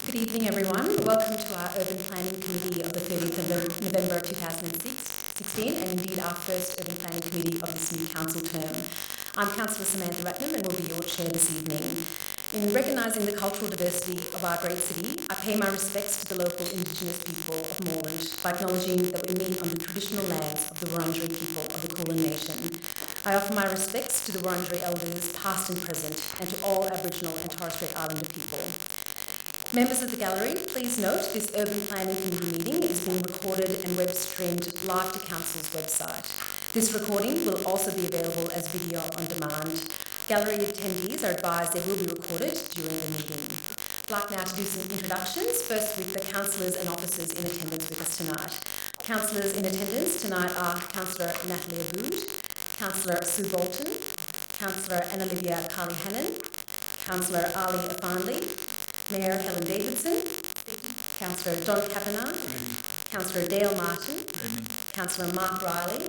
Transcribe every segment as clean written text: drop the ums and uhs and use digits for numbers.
Good evening, everyone. Welcome to our Urban Planning Committee of the 30th of November 2016, and indeed our first Urban Planning Committee of this new council term. I'm Councillor Samantha Ratnam and will be your chair this evening. In recognising the cultural diversity of our great city, I pay my respects to the local Indigenous people of Moreland by acknowledging that we're meeting on the traditional lands of the Wurundjeri people of the Kulin Nation. I offer my respects to the Wurundjeri elders, past and present, and to all Aboriginal and Torres Strait Islander people. Members of the gallery, please note this Urban Planning Committee meeting is being recorded and web streamed live to Council's website. This recording will also be available as video on demand. Gallery attendees are advised they will be recorded during the meeting. I'd like now to do some introductions, first with the councillors and officers in attendance with us tonight. Councillors in attendance tonight are Councillor Natalie Abood, Councillor Sue Bolton, Councillor Anna-Lydia Carly-Hannon, Councillor Ali Afandli, Mayor Helen Davidson, Councillor John Kavanagh, Councillor Dale Martin, Councillor Mark Riley,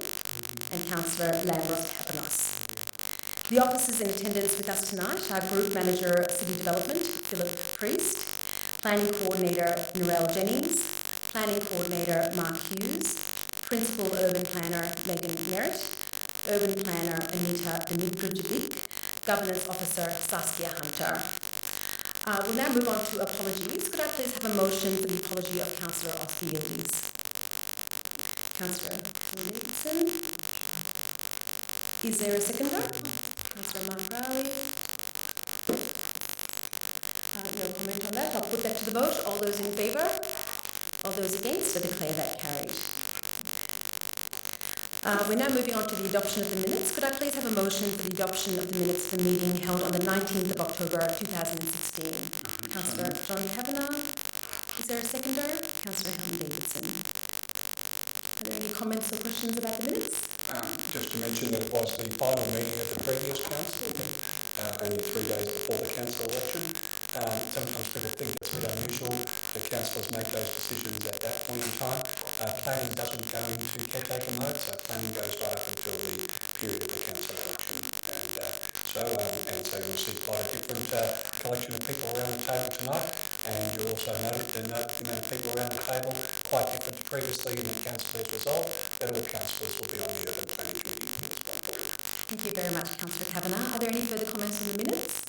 and Councillor Lambros Kapanos. The officers in attendance with us tonight are Group Manager City Development, Philip Priest, Planning Coordinator Narelle Jennings, Planning Coordinator Mark Hughes, Principal Urban Planner Megan Merritt, Urban Planner Anita Benidrujic, Governance Officer Saskia Hunter. We'll now move on to apologies. Could I please have a motion for the apology of Councillor Ospielis? Councillor Davidson. Is there a seconder? Councillor Mark Riley. No comment on that. I'll put that to the vote. All those in favour? All those against? I declare that carried. We're now moving on to the adoption of the minutes. Could I please have a motion for the adoption of the minutes of the meeting held on the 19th of October 2016? Councillor John Kavanagh. Is there a seconder? Councillor Helen Davidson. Are there any comments or questions about the minutes? Just to mention that it was the final meeting of the previous council, only 3 days before the council election. Sometimes people think it's a bit unusual that councillors make those decisions at that point in time. Planning doesn't go into caretaker mode, so planning goes right up until the period of the council election. And so you'll see quite a different collection of people around the table tonight, and you'll also note the amount of people around the table quite different to previously in the council's resolve that all councillors will be on the Urban Planning Committee. Thank you very much, Councillor Kavanagh. Are there any further comments on the minutes?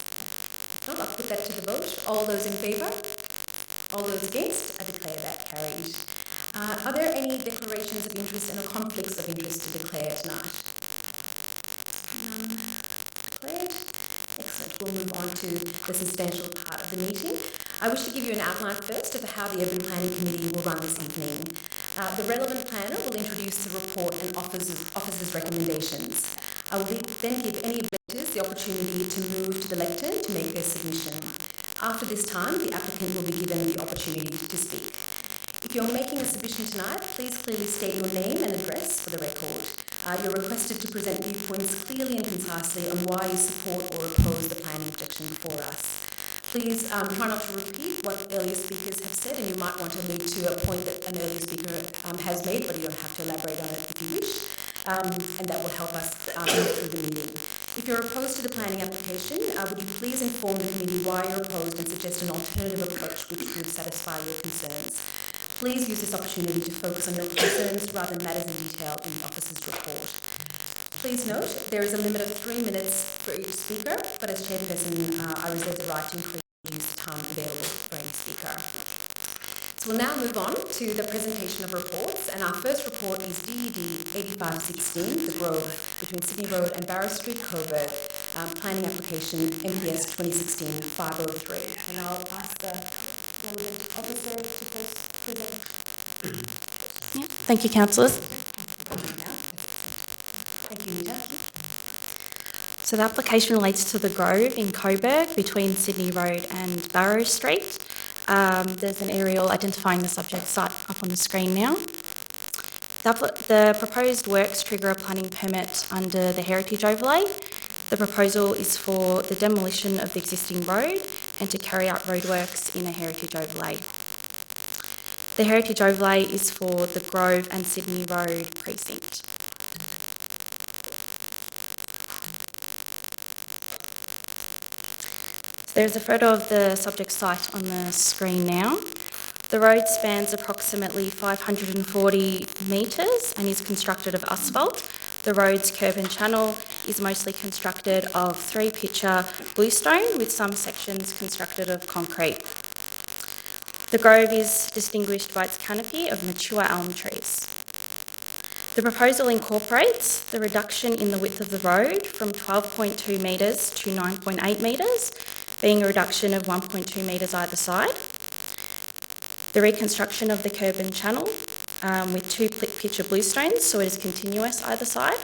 No, I'll put that to the vote. All those in favour? All those against? I declare that carried. Are there any declarations of interest and or conflicts of interest to declare tonight? None declared. Excellent. We'll move on to the substantial part of the meeting. I wish to give you an outline first of how the Urban Planning Committee will run this evening. The relevant planner will introduce the report and offers his recommendations. I will then give any objectors the opportunity to move to the lectern to make their submission. After this time, the applicant will be given the opportunity to speak. If you're making a submission tonight, please clearly state your name and address for the record. You're requested to present viewpoints clearly and concisely on why you support or oppose the planning objection before us. Please try not to repeat what earlier speakers have said, and you might want to lead to a point that an earlier speaker has made, but you don't have to elaborate on it if you wish. And that will help us move through the meeting. If you're opposed to the planning application, would you please inform the committee why you're opposed and suggest an alternative approach which would satisfy your concerns. Please use this opportunity to focus on your concerns rather than matters in detail in the officer's report. Please note, there is a limit of 3 minutes for each speaker, but as chairperson, I reserve the right to increase the time available for any speaker. So we'll now move on to the presentation of reports, and our first report is DED 8516, the Grove between Sydney Road and Barrow Street, Coburg, planning application MPS 2016-503. And I'll ask the relevant officer to first present. Yep. Thank you, councillors. Thank you, Nita. So the application relates to the Grove in Coburg between Sydney Road and Barrow Street. There's an aerial identifying the subject site up on the screen now. The proposed works trigger a planning permit under the Heritage Overlay. The proposal is for the demolition of the existing road and to carry out roadworks in a Heritage Overlay. The Heritage Overlay is for the Grove and Sydney Road precinct. There's a photo of the subject site on the screen now. The road spans approximately 540 metres and is constructed of asphalt. The road's curb and channel is mostly constructed of 3-pitcher bluestone with some sections constructed of concrete. The grove is distinguished by its canopy of mature elm trees. The proposal incorporates the reduction in the width of the road from 12.2 metres to 9.8 metres, being a reduction of 1.2 metres either side. The reconstruction of the curb and channel with 2-pitcher bluestones, so it is continuous either side.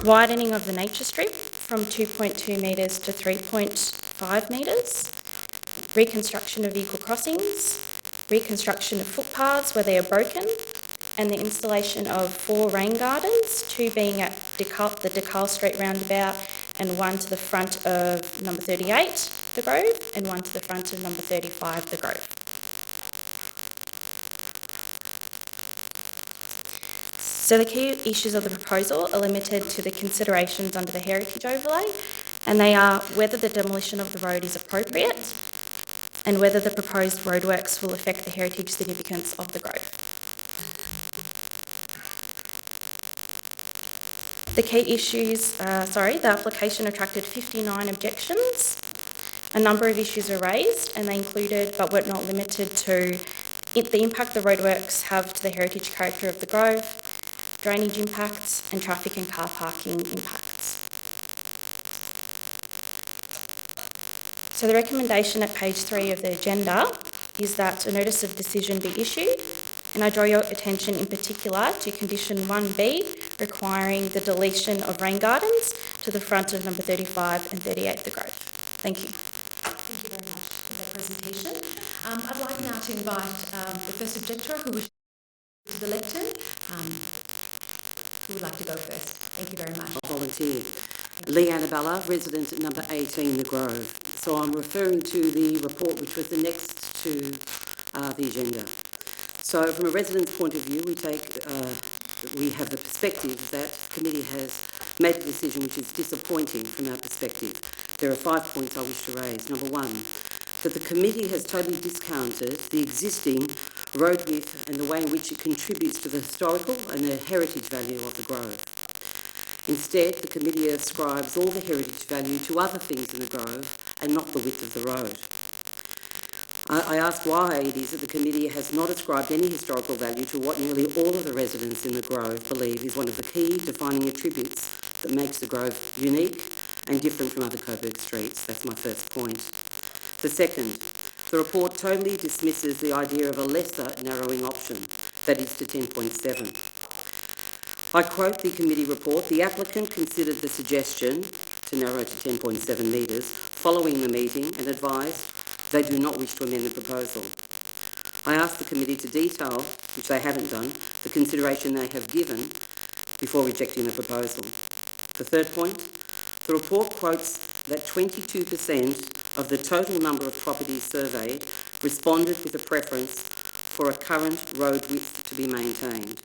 Widening of the nature strip from 2.2 metres to 3.5 metres. Reconstruction of vehicle crossings. Reconstruction of footpaths where they are broken. And the installation of 4 rain gardens, 2 being at the DeKalb Street roundabout and 1 to the front of number 38, the Grove, and 1 to the front of number 35, the Grove. So the key issues of the proposal are limited to the considerations under the heritage overlay, and they are whether the demolition of the road is appropriate and whether the proposed roadworks will affect the heritage significance of the Grove. The key issues, the application attracted 59 objections. A number of issues were raised and they included, but were not limited to, the impact the roadworks have to the heritage character of the Grove, drainage impacts and traffic and car parking impacts. So the recommendation at page 3 of the agenda is that a notice of decision be issued, and I draw your attention in particular to condition 1B, requiring the deletion of rain gardens to the front of number 35 and 38 the Grove. Thank you. Thank you very much for that presentation. I'd like now to invite the first objector who wishes to the lectern. Who would like to go first? Thank you very much. I'll volunteer. Lee Annabella, resident at number 18 The Grove. So I'm referring to the report which was the next to the agenda. So from a resident's point of view, we have the perspective that committee has made a decision which is disappointing from our perspective. There are 5 points I wish to raise. Number 1, that the committee has totally discounted the existing road width and the way in which it contributes to the historical and the heritage value of the Grove. Instead, the committee ascribes all the heritage value to other things in the Grove and not the width of the road. I ask why it is that the committee has not ascribed any historical value to what nearly all of the residents in the Grove believe is one of the key defining attributes that makes the Grove unique and different from other Coburg streets. That's my first point. The second, the report totally dismisses the idea of a lesser narrowing option, that is to 10.7. I quote the committee report, the applicant considered the suggestion to narrow to 10.7 metres following the meeting and advised they do not wish to amend the proposal. I asked the committee to detail, which they haven't done, the consideration they have given before rejecting the proposal. The third point, the report quotes that 22% of the total number of properties surveyed responded with a preference for a current road width to be maintained.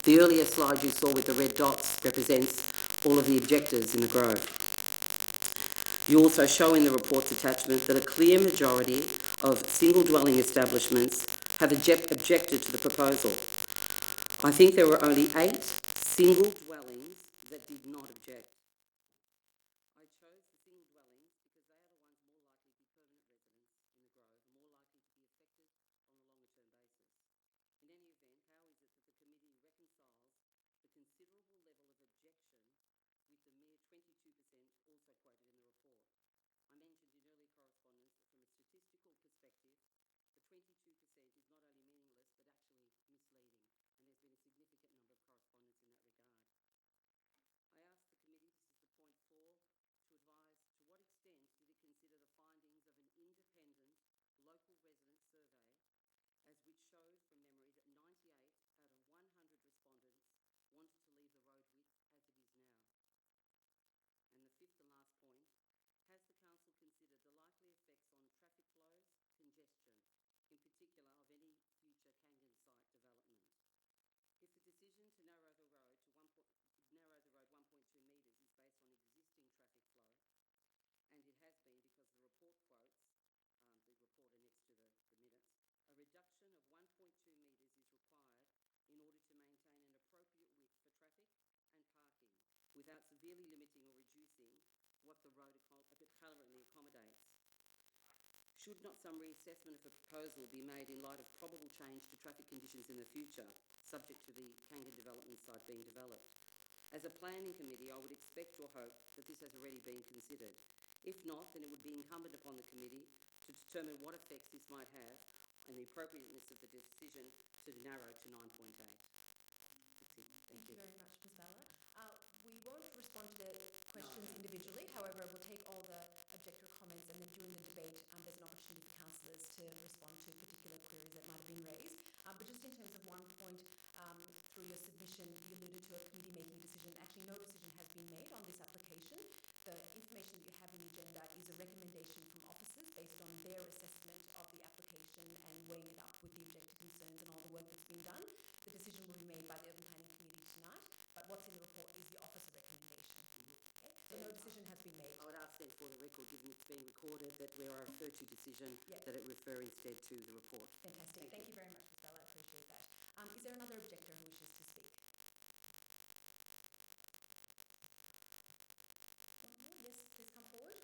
The earlier slide you saw with the red dots represents all of the objectors in the Grove. You also show in the report's attachment that a clear majority of single-dwelling establishments have objected to the proposal. I think there were only 8 single dwellings that did not object. I chose the single dwellings because they are the ones more likely to be permanent residents in the Grove, more likely to be affected on a longer-term basis. In any event, how is it that the committee reconciles the considerable level of objection with the mere 22% also quoted in the report? I mentioned in early correspondence that from a statistical perspective, the 22% is not only meaningless but actually misleading, and there's been a significant number of correspondence in that regard. I asked the committee, this is the point 4, to advise to what extent did it consider the findings of an independent local resident survey, as which showed from memory that 98 out of 100 respondents wanted to leave the road width as it is now. And the fifth and last point, has the council considered the likely effects on traffic flows, congestion, in particular of any future Kangan site development? If the decision to narrow the road 1.2 metres is based on existing traffic flow, and it has been because the report report quotes, the report annexed to the minutes, a reduction of 1.2 metres is required in order to maintain an appropriate width for traffic and parking without severely limiting or reducing what the road currently accommodates. Should not some reassessment of the proposal be made in light of probable change to traffic conditions in the future, subject to the Kangan development site being developed? As a planning committee, I would expect or hope that this has already been considered. If not, then it would be incumbent upon the committee to determine what effects this might have and the appropriateness of the decision to narrow to 9.8. That's it. Thank you very much, Ms. Bella. We won't respond to the questions individually. However, we'll take all the objector comments, and then during the debate, there's an opportunity for councillors to respond to particular queries that might have been raised. But just in terms of one point, through your submission, you alluded to a committee making a decision. Actually, no decision has been made on this application. The information that you have in the agenda is a recommendation from officers based on their assessment of the application and weighing it up with the objector concerns and all the work that's been done. The decision will be made by the Urban Planning Committee tonight, but what's in the report is the officer recommendation. Okay? So no decision has been made. I would ask then for the record, given it's being recorded, that where I refer to decision, that it refer instead to the report. Fantastic. Thank you very much, Ms. Bella. I appreciate that. Is there another objector who wishes to speak? Yes, please come forward.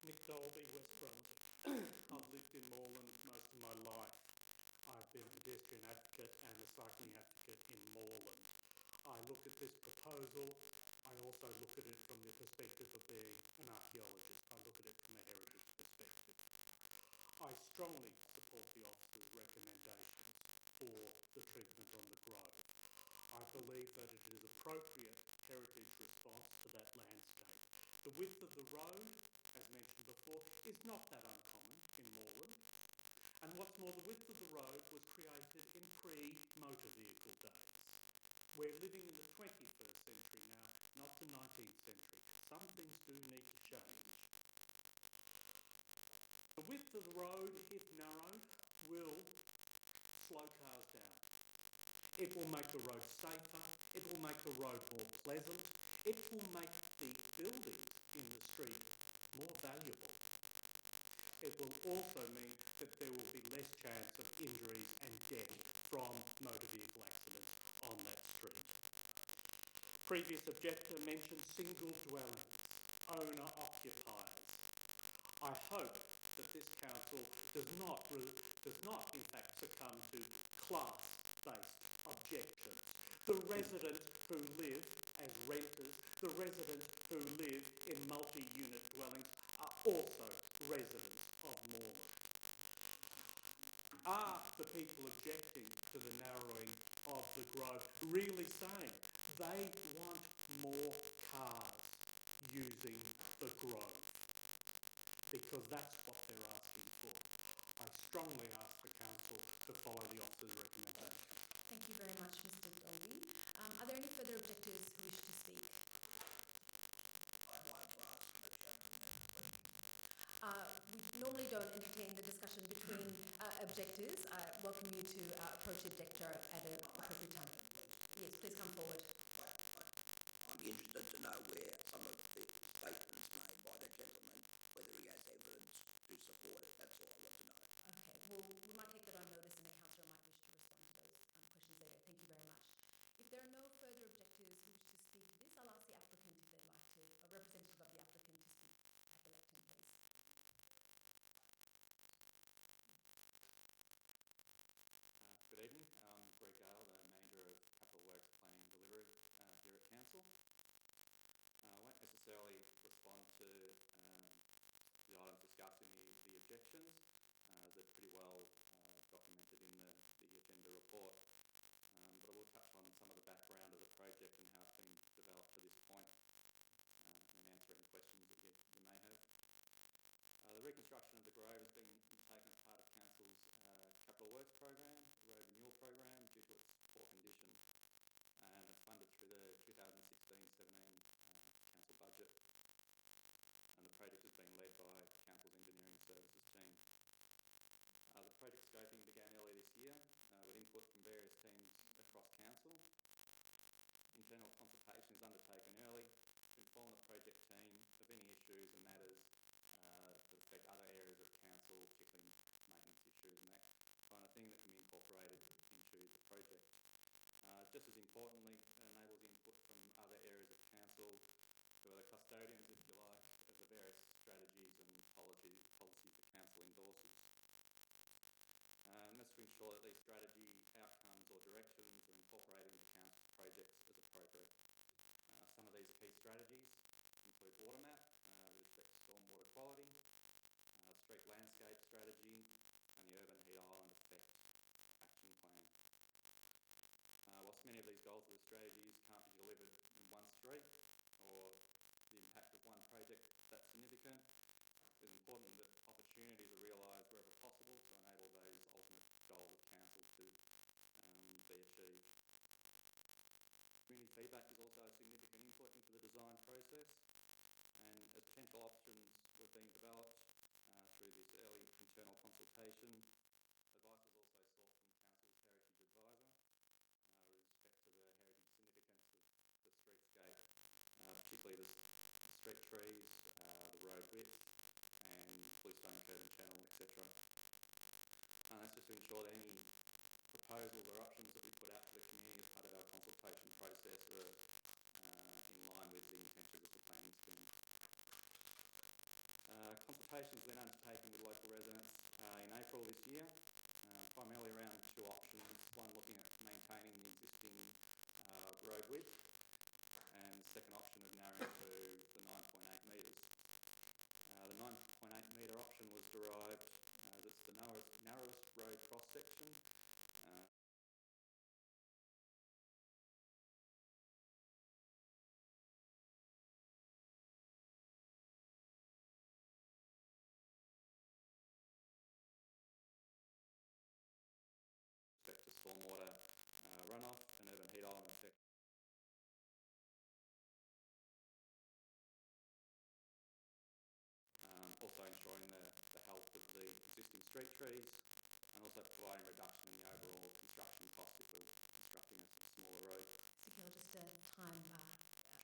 Nick Dolby, West Bromwich. I've lived in Moreland most of my life. I've been a pedestrian advocate and a cycling advocate in Moreland. I look at this proposal, I also look at it from the perspective of being an archaeologist. I look at it from a heritage perspective. I strongly support the officer's recommendations for the treatment on the grove. I believe that it is appropriate heritage response to that landscape. The width of the road, as mentioned before, is not that uncommon in Moreland. And what's more, the width of the road was created in pre-motor vehicle days. We're living in the 21st century now, not the 19th century. Some things do need to change. The width of the road, if narrowed, will slow cars down. It will make the road safer, it will make the road more pleasant, it will make the buildings in the street more valuable. It will also mean that there will be less chance of injuries and death from motor vehicle accidents on that street. Previous objector mentioned single dwellings, owner-occupiers. I hope that this council does not in fact succumb to class-based objections. The residents who live as renters, the residents who live in multi-unit dwellings are also residents of Moreland. Are the people objecting to the narrowing of the grove really saying they want more cars using the grove? Because that's what they're asking for. I strongly ask the council to follow the officer's recommendation. Thank you very much, Mr. Dolby. Are there any further objectors who wish to speak? We normally don't entertain the discussion between objectors. I welcome you to approach the objector at an appropriate time. Yes, please come forward. I'm interested to know where some of the statements made by the gentleman, whether he has evidence to support it. That's all I want to know. Okay, well, we might take that on notice and the councillor might wish to respond to those questions later. Thank you very much. If there are no further objectors who wish to speak to this, I'll ask the applicant if they'd like to, a representative of the applicant to speak at the lectern, please. Good evening. I'm Greg Gale, the Manager of Capital Works Planning and Delivery here at Council. I won't necessarily respond to the items discussed in the objections. They're pretty well documented in the agenda report. But I will touch on some of the background of the project and how it's been developed to this point and answer any questions that you may have. The reconstruction of the grove has been taken as part of Council's capital works program, the road renewal program, due to its poor condition, and it's funded through the 2016-17 Council budget. And the project is being led by Council's engineering services team. The project scoping began earlier this year with input from various teams across Council. Internal consultation consultation is undertaken early to inform the project team of any issues and matters that affect other areas of council, particularly maintenance issues and that kind of thing that can be incorporated into the project. Just as importantly, it enables input from other areas of council who are the custodians, if you like, of the various strategies and policies the council endorses. And that's to ensure that these strategy outcomes or directions are incorporated into council projects as appropriate. Some of these key strategies include water map with respect to stormwater quality, street landscape strategy, and the urban heat island effect action plan. Whilst many of these goals of the strategies can't be delivered in one street or the impact of one project that significant, it's important that opportunities are realised wherever possible to enable those ultimate goals of council to be achieved. Community feedback is also a significant input into the design process, and as potential options were being developed through this early internal consultation, advice was also sought from Council's Heritage Advisor with respect to the heritage significance of the streetscape, particularly the street trees, the road width, and bluestone curb and channel, etc. And that's just to ensure that any proposals or options that we put out to the community as part of our consultation process are in line with the intentions of the planning scheme. Consultations were then undertaken with local residents in April this year, primarily around two options. One looking at maintaining the existing road width, and the second option of narrowing to the 9.8 metres. The 9.8 metre option was derived as it's the narrowest road cross section. Respect to stormwater runoff and urban heat island effect. Also ensuring the health of the existing street trees, and also providing reduction in the overall construction cost if we're constructing a smaller road. Signal just a time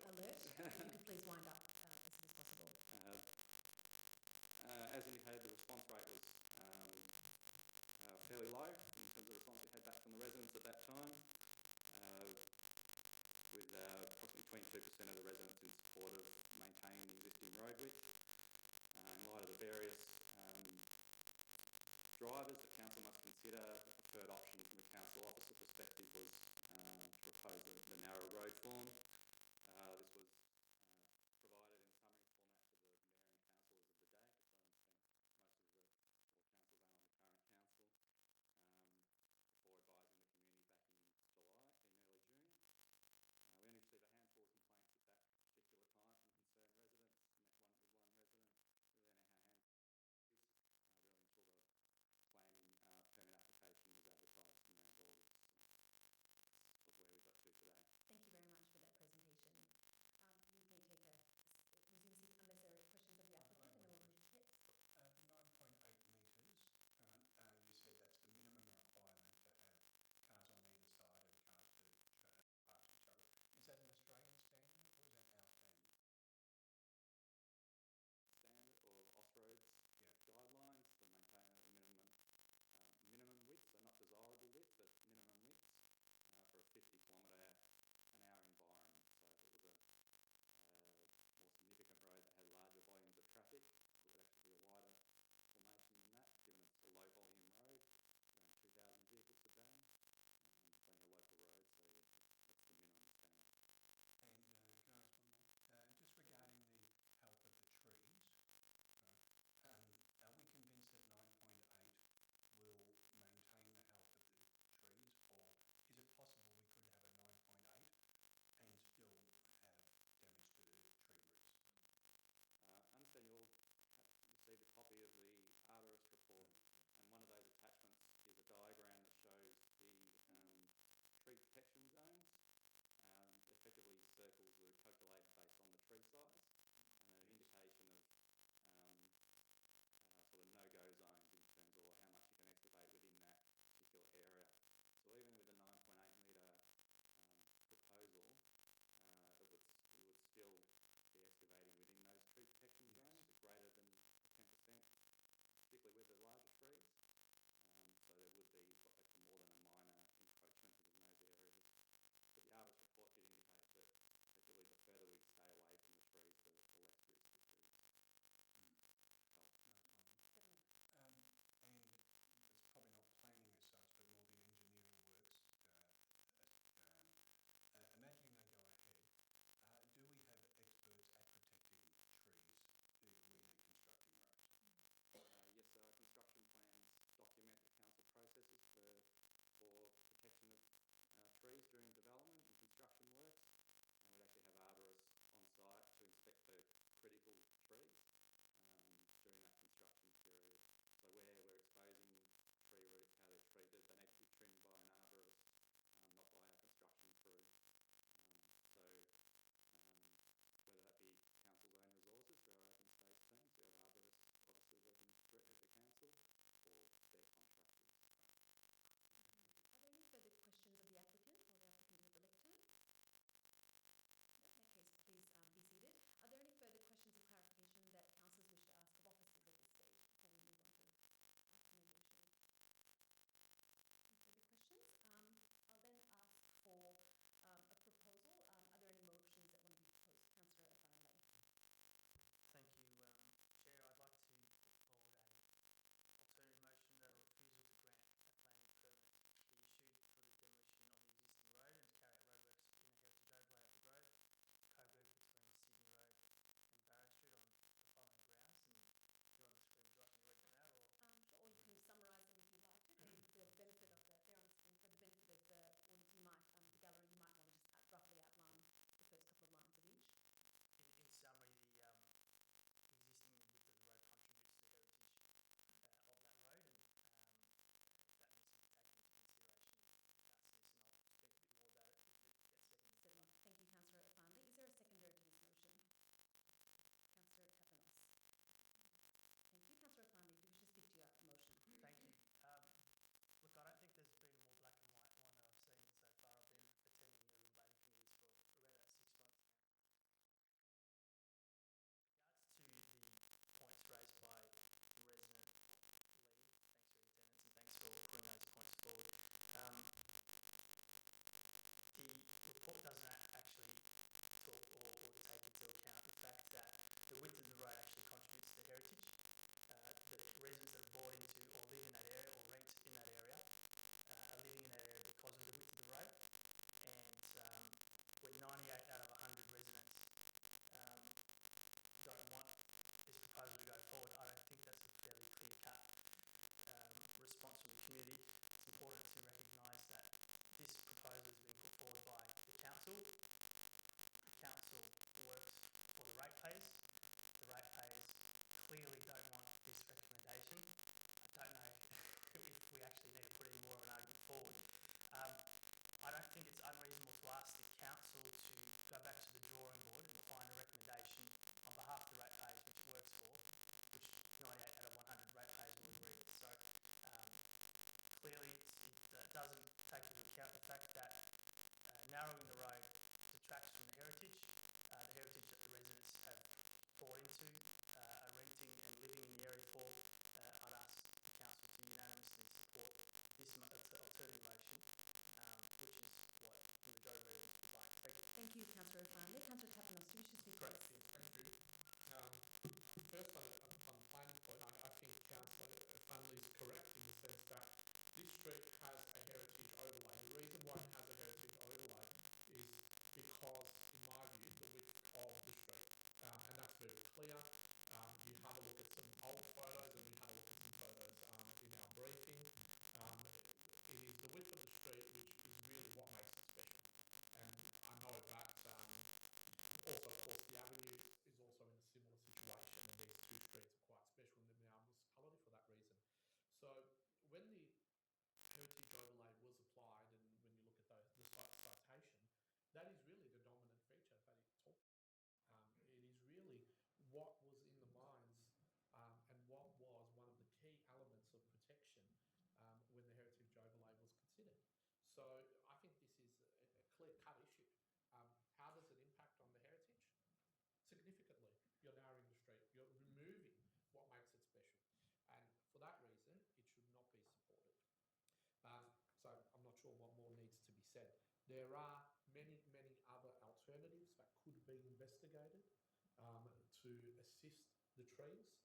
alert. If you could please wind up as soon as possible. As indicated, the response rate was fairly low in terms of the response we had back from the residents at that time, with approximately 22% of the residents in support of maintaining the existing road width. In light of the various drivers that council must consider, the preferred option from the council officer perspective was to propose the narrow road form. This was provided in summary format to the mayor and councillors of the day, because I understand most of the councils aren't on the current council, before advising the community back in early June. We only received a handful of complaints at that particular time from concerned residents. Met with one resident. We ran our hand really until the planning permit application was advertised in around August. So that's where we got to today. Thank you very much for that born into, are renting and living in the area for, I'd ask the council to unanimously support this alternative motion, which is what the majority would like. Thank you. Thank you, Councillor O'Farnley. Councillor Tapanos, you wish to speak Great, first? yeah, thank you. First on the planning point, I think Councillor O'Farnley is correct in the sense that this street has a heritage overlay. The reason why it has a heritage overlay is because, in my view, the width of the street. And that's very clear. You had a look at some old photos and you had a look at some photos in our briefing. It is the width of the street which is really what makes it special. And I know that also, of course, the avenue is also in a similar situation, and these two streets are quite special in the municipality for that reason. So when the heritage overlay was applied, and when you look at the citation, that is really the dominant feature that it talks. It is really what was in the minds and what was one of the key elements of protection when the heritage overlay was considered. So I think this is a clear-cut issue. How does it impact on the heritage? Significantly. You're narrowing the street. You're removing what makes it special. And for that reason, it should not be supported. So I'm not sure what more needs to be said. There are many, many other alternatives that could be investigated to assist the trees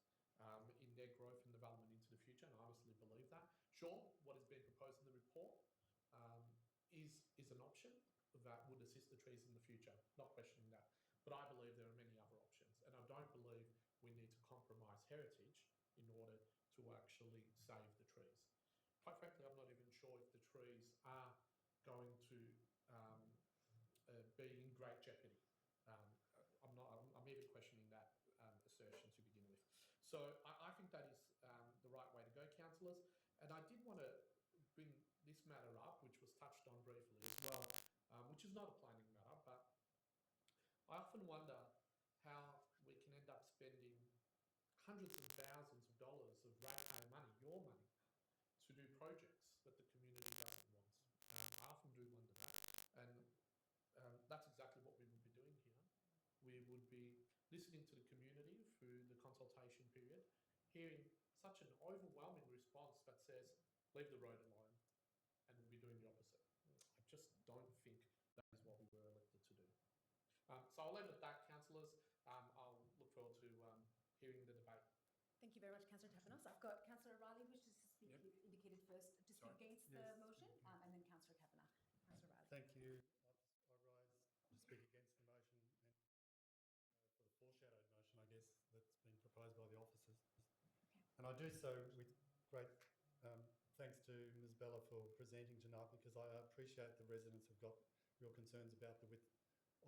in their growth and development into the future, and I honestly believe that. Sure, what is being proposed in the report is an option that would assist the trees in the future, not questioning that. But I believe there are many other options, and I don't believe we need to compromise heritage in order to actually save the trees. Quite frankly, I'm not even sure if the trees are going to be in great jeopardy. I'm even questioning that assertion to begin with. So I think that is the right way to go, councillors. And I did want to bring this matter up, which was touched on briefly as well, which is not a planning matter, but I often wonder how we can end up spending hundreds of thousands of dollars of ratepayer money, your money, to do projects that the community doesn't want. I often do wonder that. And that's exactly what we would be doing here. We would be listening to the community through the consultation period, hearing such an overwhelming response that says, leave the road alone, and we'll be doing the opposite. I just don't think that is what we were elected to do. So I'll leave it at that, councillors. I'll look forward to hearing the debate. Thank you very much, Councillor Tapanos. I've got Councillor Riley, who wishes to speak, indicated first to speak against the motion, and then Councillor Kavanagh. Councillor Riley. Thank you. I rise to speak against the motion and sort of foreshadowed motion, I guess, that's been proposed by the officers. Okay. And I do so with great thanks to Ms Bella for presenting tonight, because I appreciate the residents have got real concerns about the width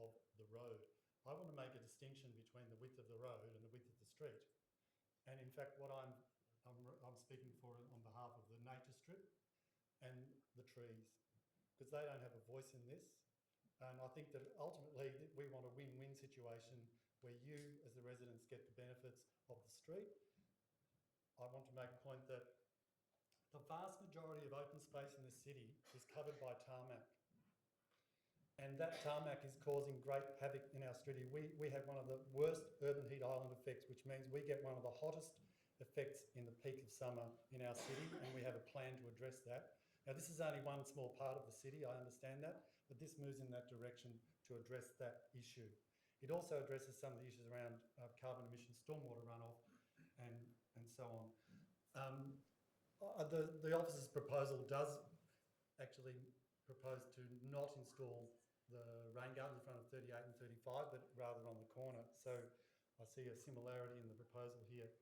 of the road. I want to make a distinction between the width of the road and the width of the street. And in fact, what I'm speaking for on behalf of the nature strip and the trees, because they don't have a voice in this. And I think that ultimately we want a win-win situation where you, as the residents, get the benefits of the street. I want to make a point that the vast majority of open space in the city is covered by tarmac. And that tarmac is causing great havoc in our city. We have one of the worst urban heat island effects, which means we get one of the hottest effects in the peak of summer in our city, and we have a plan to address that. Now, this is only one small part of the city, I understand that, but this moves in that direction to address that issue. It also addresses some of the issues around carbon emissions, stormwater runoff, and so on. The officer's proposal does actually propose to not install the rain gardens in front of 38 and 35, but rather on the corner. So I see a similarity in the proposal here.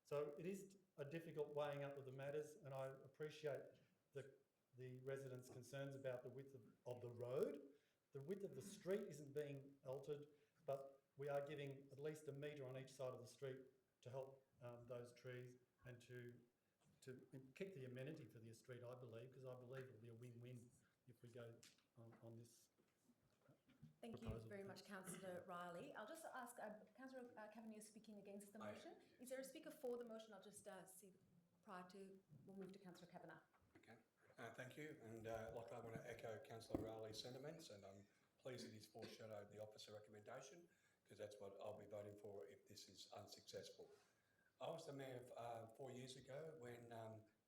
So it is a difficult weighing up of the matters, and I appreciate the residents' concerns about the width of the road. The width of the street isn't being altered, but we are giving at least a metre on each side of the street to help those trees and to keep the amenity for the street, I believe, because I believe it'll be a win-win if we go on this Thank proposal. you very much, Councillor Riley. I'll just ask, Councillor Kavanagh is speaking against the motion. Is there a speaker for the motion? I'll just see prior to, we'll move to Councillor Kavanagh. Okay, thank you. And I want to echo Councillor Riley's sentiments, and I'm pleased that he's foreshadowed the opposite recommendation, because that's what I'll be voting for if this this is unsuccessful. I was the mayor 4 years ago when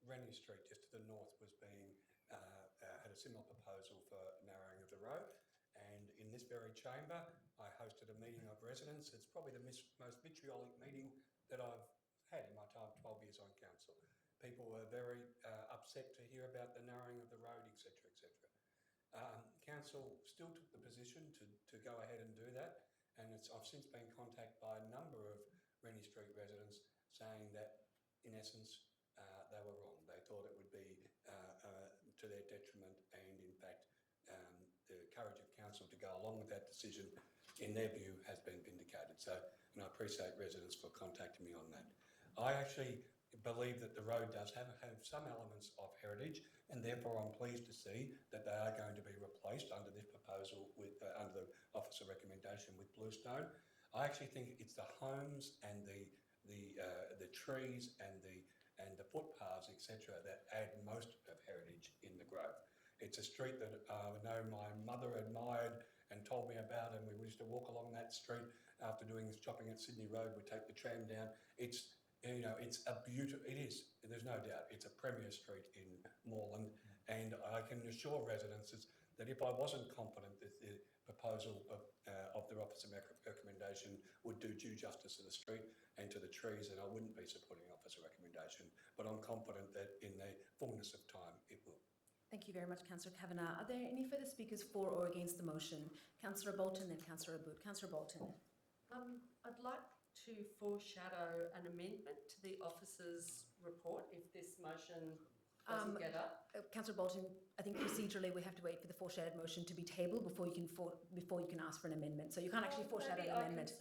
Rennie Street, just to the north, was being had a similar proposal for narrowing of the road. And in this very chamber, I hosted a meeting of residents. It's probably the most vitriolic meeting that I've had in my time, 12 years on council. People were very upset to hear about the narrowing of the road, etc., etc. Council still took the position to go ahead and do that, and I've since been contacted by a number of Rennie Street residents saying that, in essence, they were wrong. They thought it would be to their detriment, and in fact, the courage of council to go along with that decision, in their view, has been vindicated. So, and I appreciate residents for contacting me on that. I actually believe that the road does have some elements of heritage, and therefore I'm pleased to see that they are going to be replaced under this proposal with under the officer recommendation with bluestone. I actually think it's the homes and the trees and the footpaths, etc., that add most of heritage in the Grove. It's a street that I know my mother admired and told me about, and we used to walk along that street after doing shopping at Sydney Road. We'd take the tram down. It's, you know, it's a beautiful, it is, there's no doubt, it's a premier street in Moreland, and I can assure residents that if I wasn't confident that the proposal of the officer recommendation would do due justice to the street and to the trees, then I wouldn't be supporting officer recommendation, but I'm confident that in the fullness of time it will. Thank you very much, Councillor Kavanagh. Are there any further speakers for or against the motion? Councillor Bolton, then Councillor Aboud. Councillor Bolton. I'd like to foreshadow an amendment to the officer's report if this motion doesn't get up. Councillor Bolton, I think procedurally we have to wait for the foreshadowed motion to be tabled before you can ask for an amendment. So you can't actually foreshadow an amendment.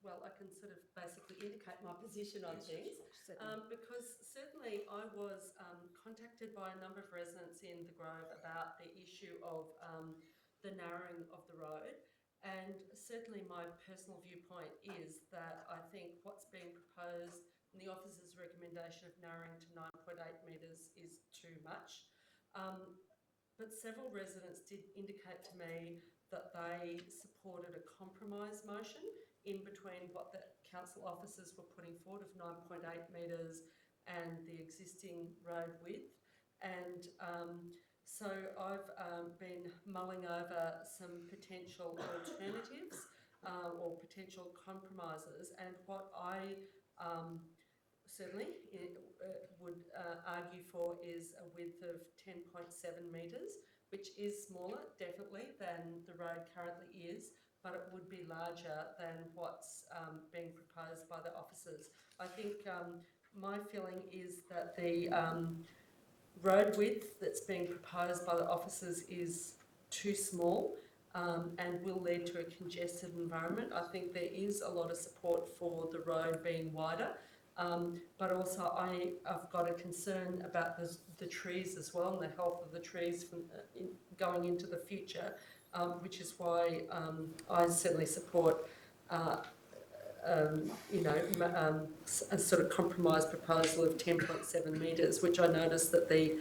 I can sort of basically indicate my position on things, because certainly I was contacted by a number of residents in the Grove about the issue of the narrowing of the road, and certainly my personal viewpoint is that I think what's being proposed in the officer's recommendation of narrowing to 9.8 metres is too much. But several residents did indicate to me that they supported a compromise motion in between what the council officers were putting forward of 9.8 metres and the existing road width. And so I've been mulling over some potential alternatives or potential compromises, and what I certainly would argue for is a width of 10.7 metres, which is smaller, definitely, than the road currently is, but it would be larger than what's being proposed by the officers. I think my feeling is that the road width that's being proposed by the officers is too small and will lead to a congested environment. I think there is a lot of support for the road being wider, but also I've got a concern about the trees as well, and the health of the trees from going into the future, which is why I certainly support a sort of compromise proposal of 10.7 metres, which I noticed that the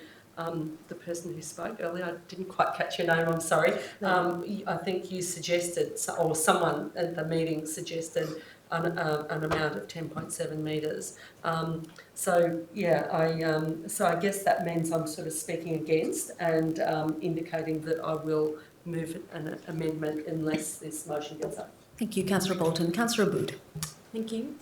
person who spoke earlier, I didn't quite catch your name, I'm sorry. I think you suggested, or someone at the meeting suggested an amount of 10.7 metres. So I guess that means I'm sort of speaking against and indicating that I will move an amendment unless this motion gets up. Thank you, Councillor Bolton. Councillor Aboud. Thank you.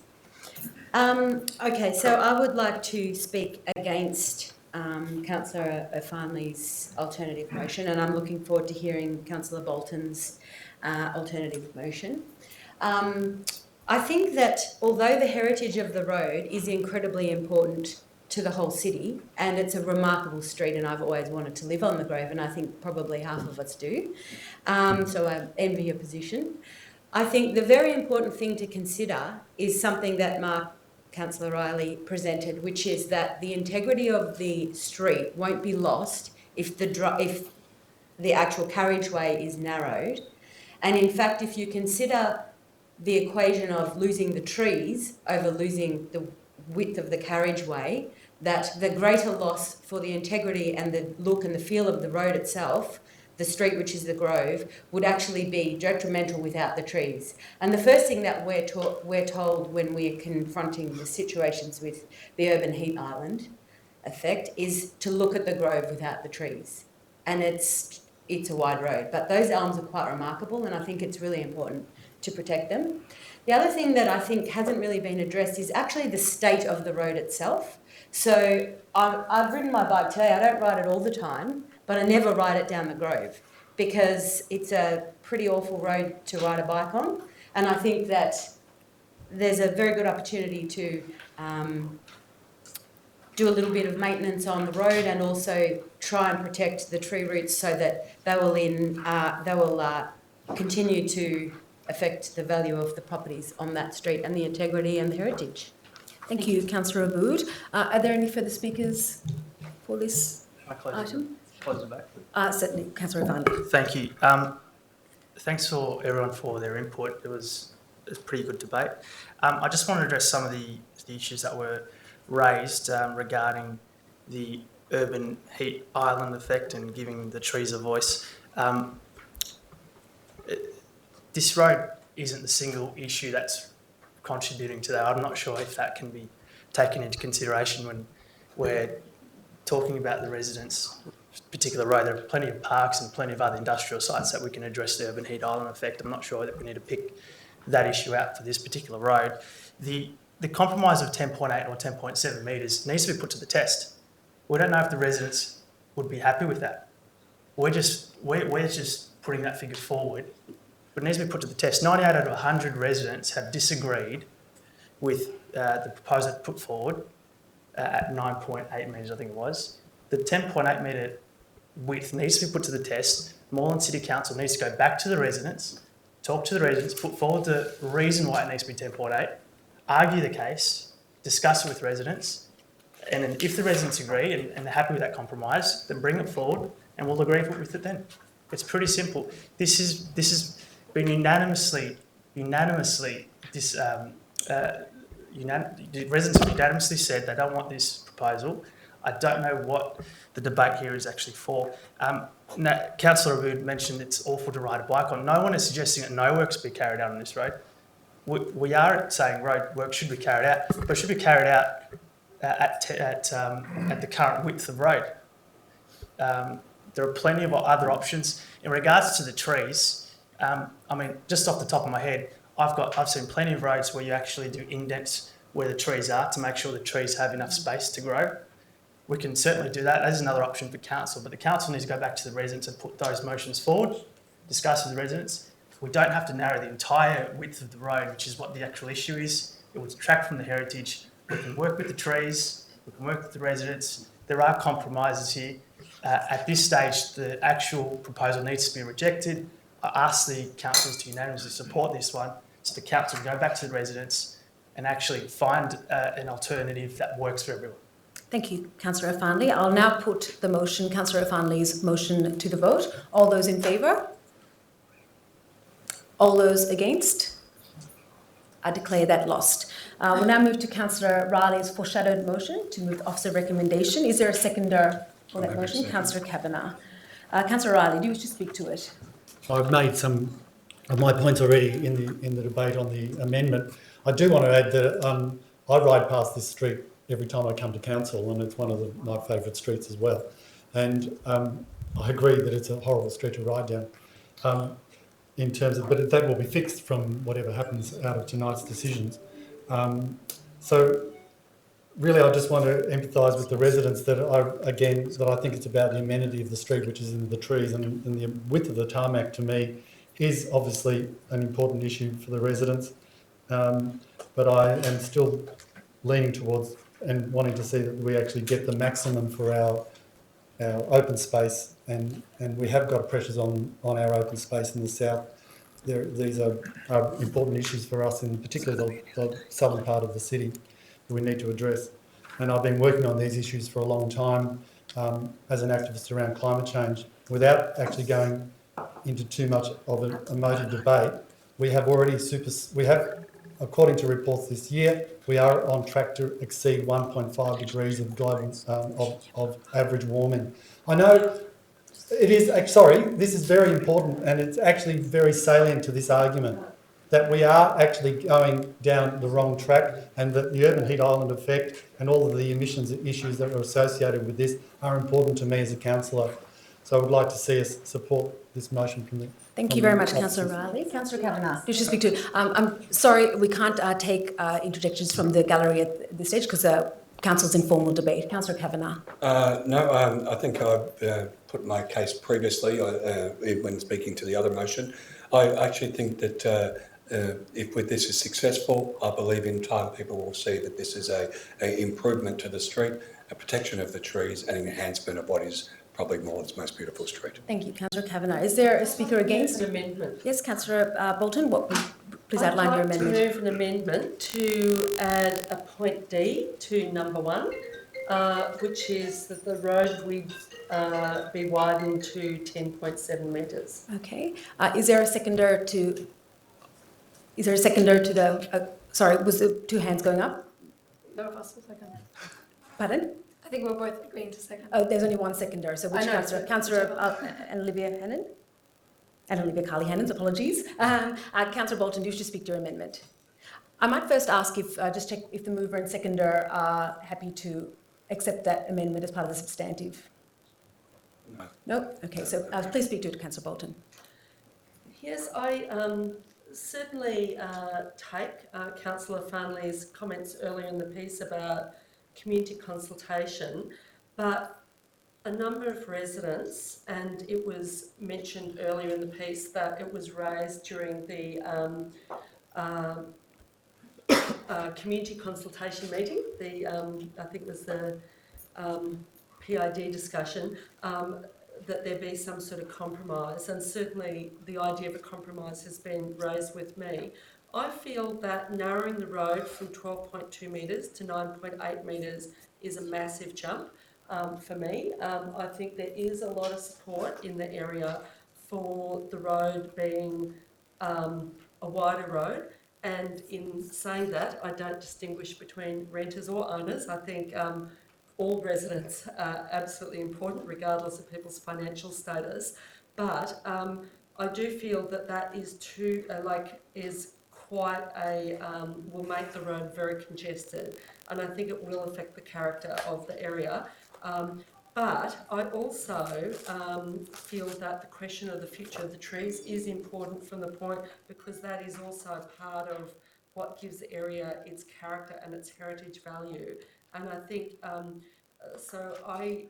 Okay, so I would like to speak against Councillor O'Farnley's alternative motion, and I'm looking forward to hearing Councillor Bolton's alternative motion. I think that although the heritage of the road is incredibly important to the whole city, and it's a remarkable street, and I've always wanted to live on the Grove, and I think probably half of us do, so I envy your position. I think the very important thing to consider is something that Councillor Riley presented, which is that the integrity of the street won't be lost if the actual carriageway is narrowed. And in fact, if you consider the equation of losing the trees over losing the width of the carriageway, that the greater loss for the integrity and the look and the feel of the road itself, the street, which is the Grove, would actually be detrimental without the trees. And the first thing that we're told when we're confronting the situations with the urban heat island effect is to look at the Grove without the trees. And it's a wide road, but those elms are quite remarkable, and I think it's really important to protect them. The other thing that I think hasn't really been addressed is actually the state of the road itself. So I've ridden my bike today. I don't ride it all the time, but I never ride it down the Grove because it's a pretty awful road to ride a bike on. And I think that there's a very good opportunity to do a little bit of maintenance on the road and also try and protect the tree roots so that they will continue to affect the value of the properties on that street and the integrity and the heritage. Thank you, Councillor Aboud. Are there any further speakers for this item? Close the back. Certainly, Councillor O'Farnley. Thank you. Thanks for everyone for their input. It was a pretty good debate. I just want to address some of the issues that were raised regarding the urban heat island effect and giving the trees a voice. This road isn't the single issue that's contributing to that. I'm not sure if that can be taken into consideration when we're talking about the residents' particular road. There are plenty of parks and plenty of other industrial sites that we can address the urban heat island effect. I'm not sure that we need to pick that issue out for this particular road. The compromise of 10.8 or 10.7 metres needs to be put to the test. We don't know if the residents would be happy with that. We're just putting that figure forward, but it needs to be put to the test. 98 out of 100 residents have disagreed with the proposal put forward at 9.8 metres, I think it was. The 10.8 metre width needs to be put to the test. Moreland City Council needs to go back to the residents, talk to the residents, put forward the reason why it needs to be 10.8, argue the case, discuss it with residents, and then if the residents agree and they're happy with that compromise, then bring it forward and we'll agree with it then. It's pretty simple. This has been unanimously, the residents have unanimously said they don't want this proposal. I don't know what the debate here is actually for. Councillor Aboud mentioned it's awful to ride a bike on. No one is suggesting that no works be carried out on this road. We are saying road work should be carried out, but it should be carried out at the current width of road. There are plenty of other options. In regards to the trees, I mean, just off the top of my head, I've seen plenty of roads where you actually do indents where the trees are to make sure the trees have enough space to grow. We can certainly do that. That's another option for council, but the council needs to go back to the residents and put those motions forward, discuss with the residents. We don't have to narrow the entire width of the road, which is what the actual issue is. It would detract from the heritage. We can work with the trees, we can work with the residents. There are compromises here. At this stage, the actual proposal needs to be rejected. I ask the councillors to unanimously support this one, so the council can go back to the residents and actually find an alternative that works for everyone. Thank you, Councillor O'Farnley. I'll now put the motion, Councillor O'Farnley's motion, to the vote. All those in favour? All those against? I declare that lost. We'll now move to Councillor Riley's foreshadowed motion to move the officer recommendation. Is there a seconder for that motion? Councillor Kavanagh. Councillor Riley, do you wish to speak to it? I've made some of my points already in the debate on the amendment. I do want to add that I ride past this street every time I come to council, and it's one of my favourite streets as well. And I agree that it's a horrible street to ride down. In terms of, but that will be fixed from whatever happens out of tonight's decisions. So really, I just want to empathise with the residents that I think it's about the amenity of the street, which is in the trees, and the width of the tarmac to me is obviously an important issue for the residents. But I am still leaning towards and wanting to see that we actually get the maximum for our open space, and we have got pressures on our open space in the south. These are important issues for us, in particular the southern part of the city, that we need to address. And I've been working on these issues for a long time as an activist around climate change, without actually going into too much of an emotive debate. We have already according to reports this year, we are on track to exceed 1.5 degrees of global of average warming. I know It is, sorry, this is very important and it's actually very salient to this argument, that we are actually going down the wrong track and that the urban heat island effect and all of the emissions issues that are associated with this are important to me as a councillor. So I would like to see us support this motion from the Thank you very much, Councillor Riley. Councillor Kavanagh, did you speak to? I'm sorry, we can't take interjections from the gallery at this stage because Council's informal debate. Councillor Kavanagh. No, I think I've put my case previously when speaking to the other motion. I actually think that if this is successful, I believe in time people will see that this is a improvement to the street, a protection of the trees and an enhancement of what is probably Moreland's most beautiful street. Thank you, Councillor Kavanagh. Is there a speaker against? An amendment. Yes, Councillor Bolton. Please outline your amendment. I'd like to move an amendment to add a point D to number 1, which is that the road width be widened to 10.7 metres. Okay. Is there a seconder to? Is there a seconder to the? Sorry, was there 2 hands going up? No of us will second. Pardon? I think we're both agreeing to second. Oh, there's only one seconder. So which councillor? Councillor Olivia Hannon? And Olivia Carly-Hannon's, apologies. Councillor Bolton, do you wish to speak to your amendment? I might first ask if, just check if the mover and seconder are happy to accept that amendment as part of the substantive. No. No? Okay, so please speak to it, Councillor Bolton. Yes, I certainly take Councillor Farnley's comments earlier in the piece about community consultation, but a number of residents, and it was mentioned earlier in the piece that it was raised during the community consultation meeting, I think it was the PID discussion, that there be some sort of compromise, and certainly the idea of a compromise has been raised with me. I feel that narrowing the road from 12.2 metres to 9.8 metres is a massive jump. For me, I think there is a lot of support in the area for the road being a wider road, and in saying that, I don't distinguish between renters or owners. I think all residents are absolutely important regardless of people's financial status, but I do feel that that is quite a, will make the road very congested, and I think it will affect the character of the area. But I also feel that the question of the future of the trees is important from the point, because that is also part of what gives the area its character and its heritage value. And I think, so I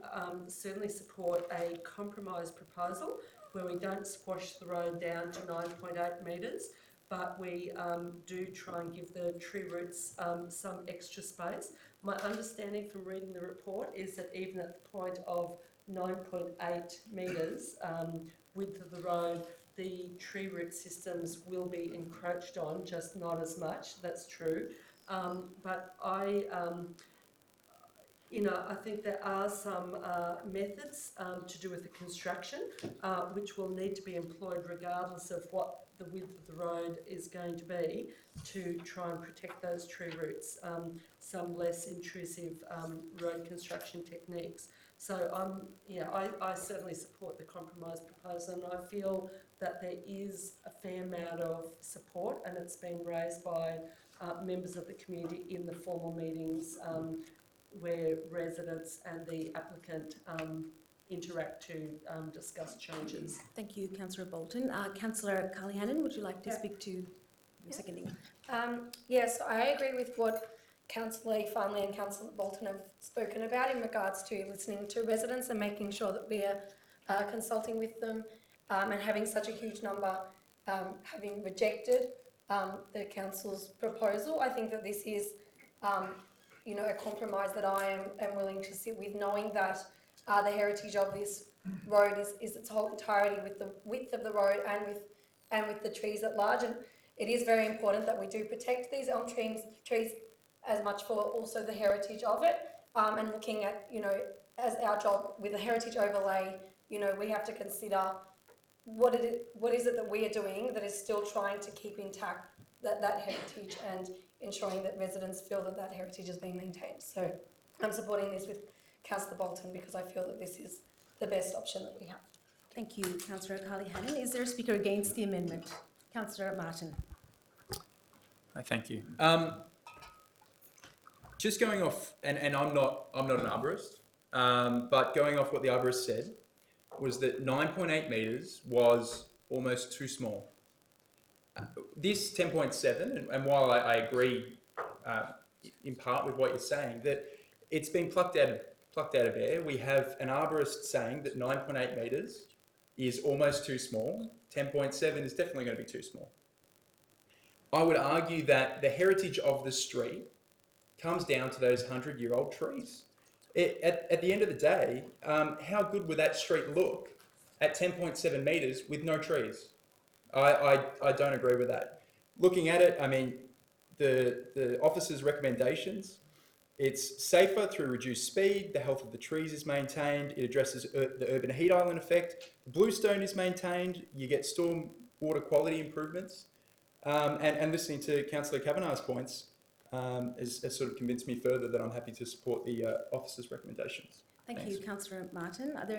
certainly support a compromise proposal where we don't squash the road down to 9.8 metres, but we do try and give the tree roots some extra space. My understanding from reading the report is that even at the point of 9.8 metres width of the road, the tree root systems will be encroached on, just not as much. That's true. But I think there are some methods to do with the construction which will need to be employed regardless of what the width of the road is going to be, to try and protect those tree roots, some less intrusive road construction techniques. So I certainly support the compromise proposal, and I feel that there is a fair amount of support, and it's been raised by members of the community in the formal meetings where residents and the applicant interact to discuss changes. Thank you, Councillor Bolton. Councillor Carly-Hannon, would you like to speak to your seconding? Yes, I agree with what Councillor Farnley and Councillor Bolton have spoken about in regards to listening to residents and making sure that we are consulting with them, and having such a huge number having rejected the council's proposal. I think that this is a compromise that I am willing to sit with, knowing that the heritage of this road is its whole entirety, with the width of the road and with the trees at large. And it is very important that we do protect these elm trees as much for also the heritage of it, and looking at, as our job with a heritage overlay, we have to consider what is it that we are doing that is still trying to keep intact that heritage and ensuring that residents feel that heritage is being maintained. So I'm supporting this with Councillor Bolton because I feel that this is the best option that we have. Thank you, Councillor O'Carley-Hannon. Is there a speaker against the amendment? Councillor Martin. Thank you. Just going off, and I'm not an arborist, but going off what the arborist said was that 9.8 metres was almost too small. This 10.7, and while I agree in part with what you're saying, that it's been plucked out of air. We have an arborist saying that 9.8 metres is almost too small. 10.7 is definitely going to be too small. I would argue that the heritage of the street comes down to those 100-year-old trees. At the end of the day, how good would that street look at 10.7 metres with no trees? I don't agree with that. Looking at it, I mean, the officer's recommendations, it's safer through reduced speed, the health of the trees is maintained, it addresses the urban heat island effect, the bluestone is maintained, you get storm water quality improvements, and listening to Councillor Kavanagh's points has sort of convinced me further that I'm happy to support the officer's recommendations. Thank you, Councillor Martin. Are there any